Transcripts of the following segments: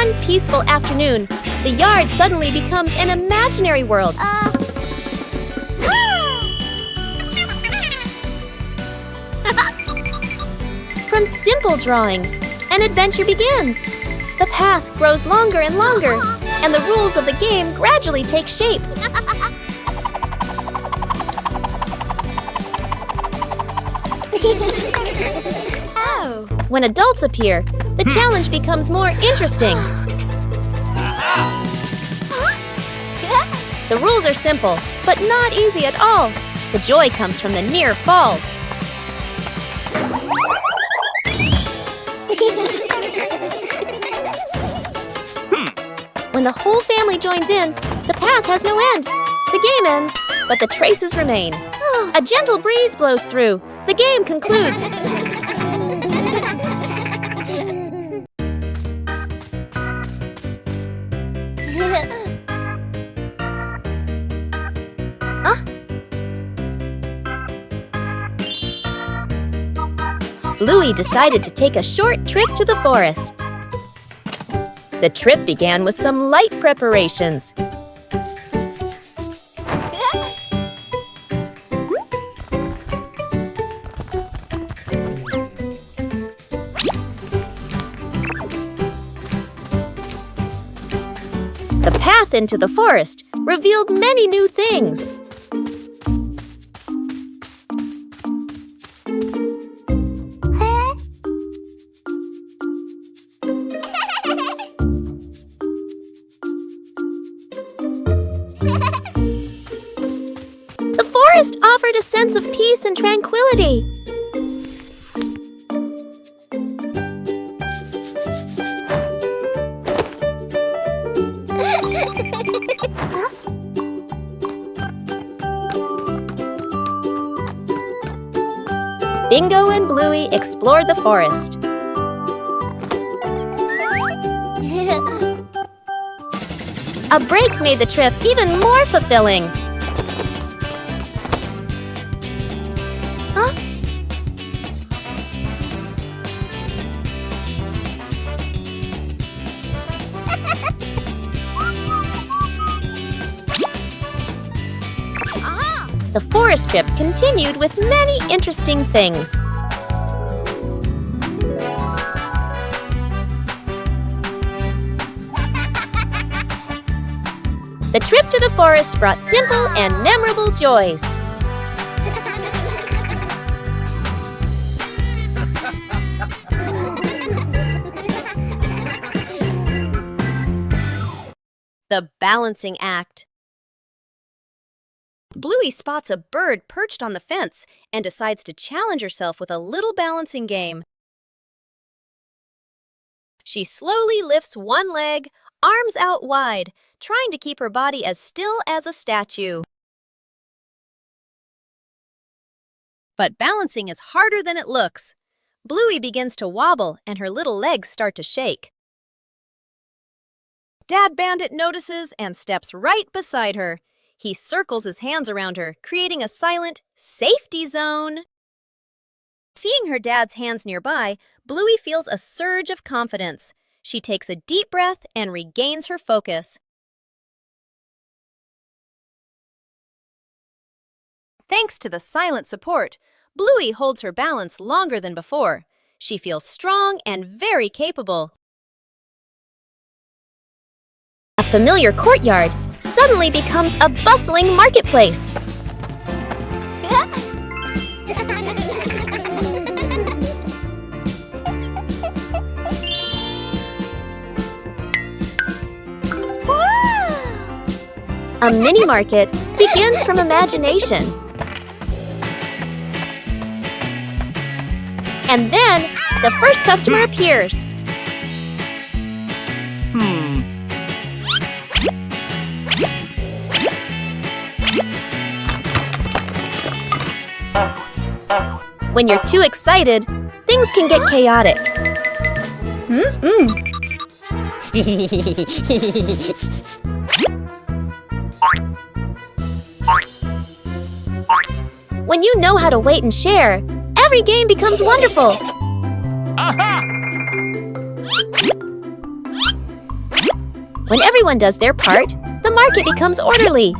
one peaceful afternoon, the yard suddenly becomes an imaginary world. From simple drawings, an adventure begins. The path grows longer and longer, and the rules of the game gradually take shape. When adults appear, the challenge becomes more interesting. The rules are simple, but not easy at all. The joy comes from the near falls. When the whole family joins in, the path has no end. The game ends, but the traces remain. A gentle breeze blows through. The game concludes. Bluey decided to take a short trip to the forest. The trip began with some light preparations. The path into the forest revealed many new things. The forest offered a sense of peace and tranquility. Bingo and Bluey explored the forest. A break made the trip even more fulfilling. The forest trip continued with many interesting things. The trip to the forest brought simple and memorable joys. The balancing act. Bluey spots a bird perched on the fence and decides to challenge herself with a little balancing game. She slowly lifts one leg, arms out wide, trying to keep her body as still as a statue. But balancing is harder than it looks. Bluey begins to wobble and her little legs start to shake. Dad Bandit notices and steps right beside her. He circles his hands around her, creating a silent safety zone. Seeing her dad's hands nearby, Bluey feels a surge of confidence. She takes a deep breath and regains her focus. Thanks to the silent support, Bluey holds her balance longer than before. She feels strong and very capable. A familiar courtyard suddenly becomes a bustling marketplace. A mini market begins from imagination. And then, the first customer appears. When you're too excited, things can get chaotic. When you know how to wait and share, every game becomes wonderful. When everyone does their part, the market becomes orderly.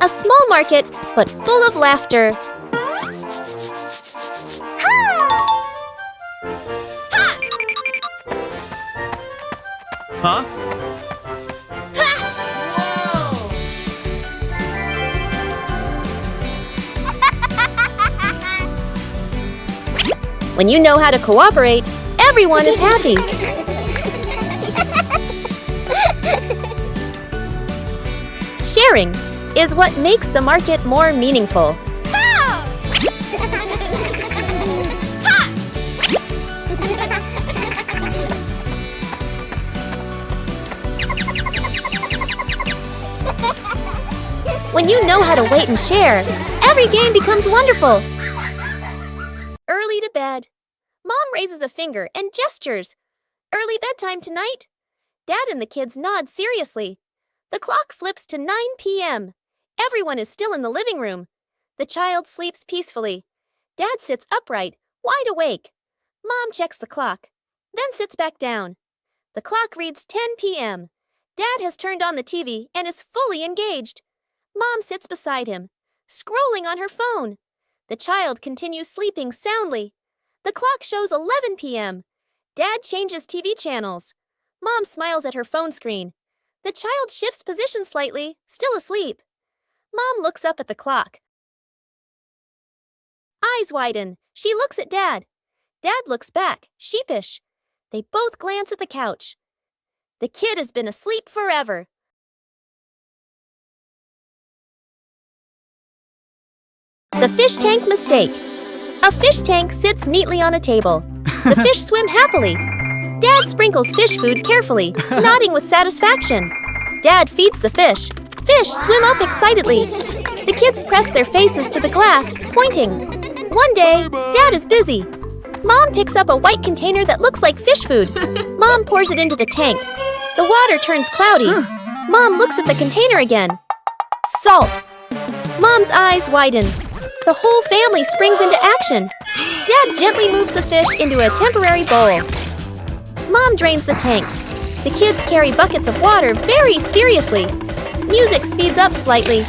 A small market, but full of laughter. Huh? When you know how to cooperate, everyone is happy. Sharing is what makes the market more meaningful. When you know how to wait and share, every game becomes wonderful. Early to bed. Mom raises a finger and gestures. Early bedtime tonight. Dad and the kids nod seriously. The clock flips to 9 p.m. Everyone is still in the living room. The child sleeps peacefully. Dad sits upright, wide awake. Mom checks the clock, then sits back down. The clock reads 10 p.m. Dad has turned on the TV and is fully engaged. Mom sits beside him, scrolling on her phone. The child continues sleeping soundly. The clock shows 11 p.m. Dad changes TV channels. Mom smiles at her phone screen. The child shifts position slightly, still asleep. Mom looks up at the clock. Eyes widen. She looks at Dad. Dad looks back, sheepish. They both glance at the couch. The kid has been asleep forever. The fish tank mistake. A fish tank sits neatly on a table. The fish swim happily. Dad sprinkles fish food carefully, nodding with satisfaction. Dad feeds the fish. Fish swim up excitedly. The kids press their faces to the glass, pointing. One day, Dad is busy. Mom picks up a white container that looks like fish food. Mom pours it into the tank. The water turns cloudy. Mom looks at the container again. Salt. Mom's eyes widen. The whole family springs into action. Dad gently moves the fish into a temporary bowl. Mom drains the tank. The kids carry buckets of water very seriously. Music speeds up slightly.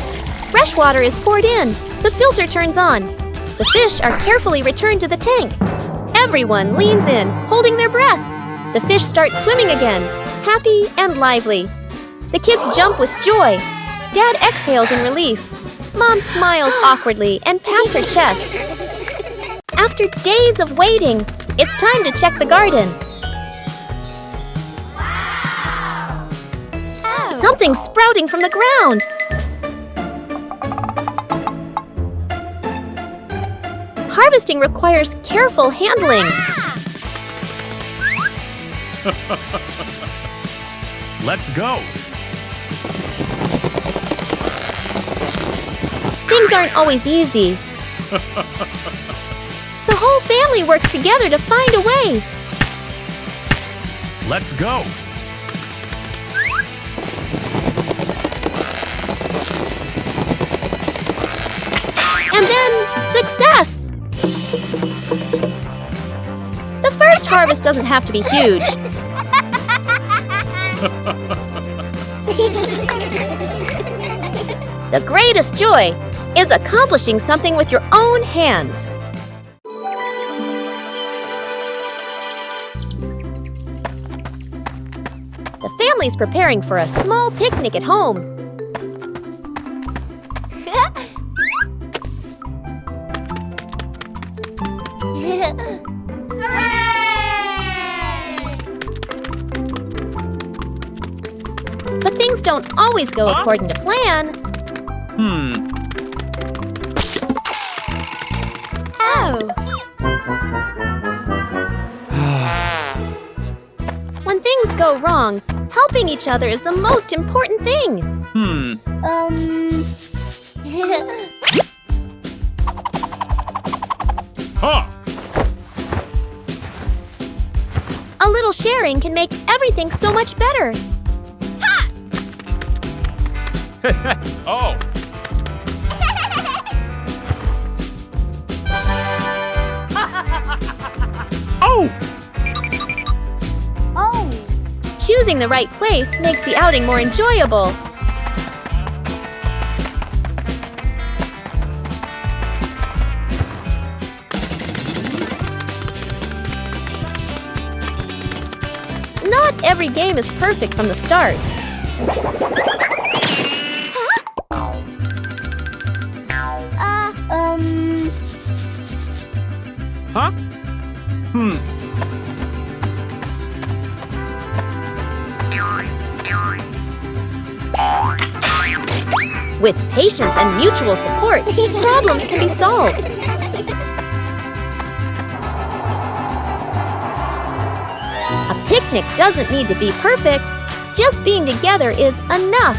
Fresh water is poured in. The filter turns on. The fish are carefully returned to the tank. Everyone leans in, holding their breath. The fish start swimming again, happy and lively. The kids jump with joy. Dad exhales in relief. Mom smiles awkwardly and pats her chest. After days of waiting, it's time to check the garden. Something's sprouting from the ground. Harvesting requires careful handling. Let's go. Things aren't always easy. The whole family works together to find a way. Let's go. And then, success! The first harvest doesn't have to be huge. The greatest joy is accomplishing something with your own hands. The family's preparing for a small picnic at home. But things don't always go according to plan. Oh. When things go wrong, helping each other is the most important thing. A little sharing can make everything so much better. Oh! Oh! Choosing the right place makes the outing more enjoyable. Not every game is perfect from the start. Huh? With patience and mutual support, problems can be solved. A picnic doesn't need to be perfect. Just being together is enough.